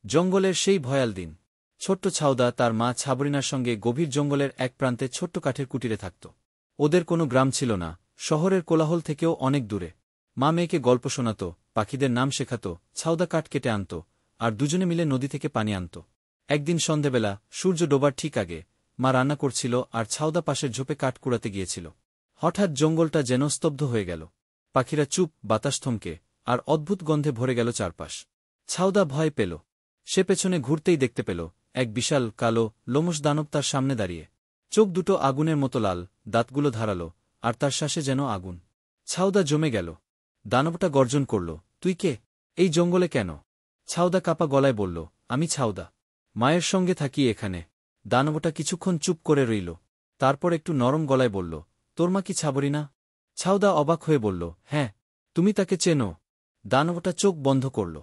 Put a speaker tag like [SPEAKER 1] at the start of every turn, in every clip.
[SPEAKER 1] জঙ্গলের সেই ভয়াল দিন। ছোট্ট ছাউদা তার মা ছাবরিনার সঙ্গে গভীর জঙ্গলের এক প্রান্তে ছোট্ট কাঠের কুটিরে থাকত। ওদের কোনো গ্রাম ছিল না, শহরের কোলাহল থেকেও অনেক দূরে। মা মেয়েকে গল্প শোনাত, পাখিদের নাম শেখাত, ছাউদা কাঠ কেটে আনত, আর দুজনে মিলে নদী থেকে পানি আনত। একদিন সন্ধেবেলা, সূর্য ডোবার ঠিক আগে, মা রান্না করছিল আর ছাউদা পাশের ঝোপে কাঠ কুড়াতে গিয়েছিল। হঠাৎ জঙ্গলটা যেন স্তব্ধ হয়ে গেল। পাখিরা চুপ, বাতাস থমকে, আর অদ্ভুত গন্ধে ভরে গেল চারপাশ। ছাউদা ভয় পেল। সে পেছনে ঘুরতেই দেখতে পেল এক বিশাল কালো লোমশ দানব তার সামনে দাঁড়িয়ে। চোখ দুটো আগুনের মতো লাল, দাঁতগুলো ধারালো, আর তার শ্বাসে যেন আগুন। ছাউদা জমে গেল। দানবটা গর্জন করল, তুই কে? এই জঙ্গলে কেন? ছাউদা কাপা গলায় বলল, আমি ছাউদা। মায়ের সঙ্গে থাকি এখানে। দানবটা কিছুক্ষণ চুপ করে রইল। তারপর একটু নরম গলায় বলল, তোর মা কি ছাবরি না? ছাউদা অবাক হয়ে বলল, হ্যাঁ। তুমি তাকে চেনো? দানবটা চোখ বন্ধ করল।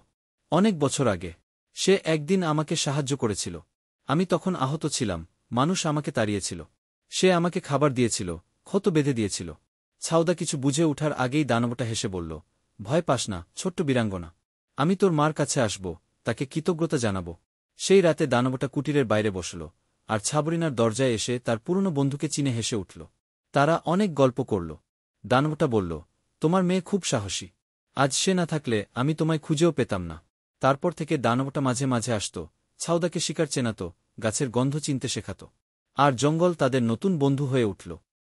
[SPEAKER 1] অনেক বছর আগে। সে একদিন আমাকে সাহায্য করেছিল। আমি তখন আহত ছিলাম, মানুষ আমাকে তাড়িয়েছিল। সে আমাকে খাবার দিয়েছিল, ক্ষত বেঁধে দিয়েছিল। ছাউদা কিছু বুঝে ওঠার আগেই দানবটা হেসে বলল, ভয় পাস না, ছোট্ট বীরাঙ্গনা। আমি তোর মার কাছে আসব, তাকে কৃতজ্ঞতা জানাব। সেই রাতে দানবটা কুটিরের বাইরে বসল, আর ছাবরিনার দরজায় এসে তার পুরনো বন্ধুকে চিনে হেসে উঠল। তারা অনেক গল্প করল। দানবটা বলল, তোমার মেয়ে খুব সাহসী। আজ সে না থাকলে আমি তোমায় খুঁজেও পেতাম না। তারপর থেকে দানবটা মাঝে মাঝে আসত, ছাউদাকে শিকার চেনাত, গাছের গন্ধ চিনতে শেখাত। আর জঙ্গল তাদের নতুন বন্ধু হয়ে উঠল।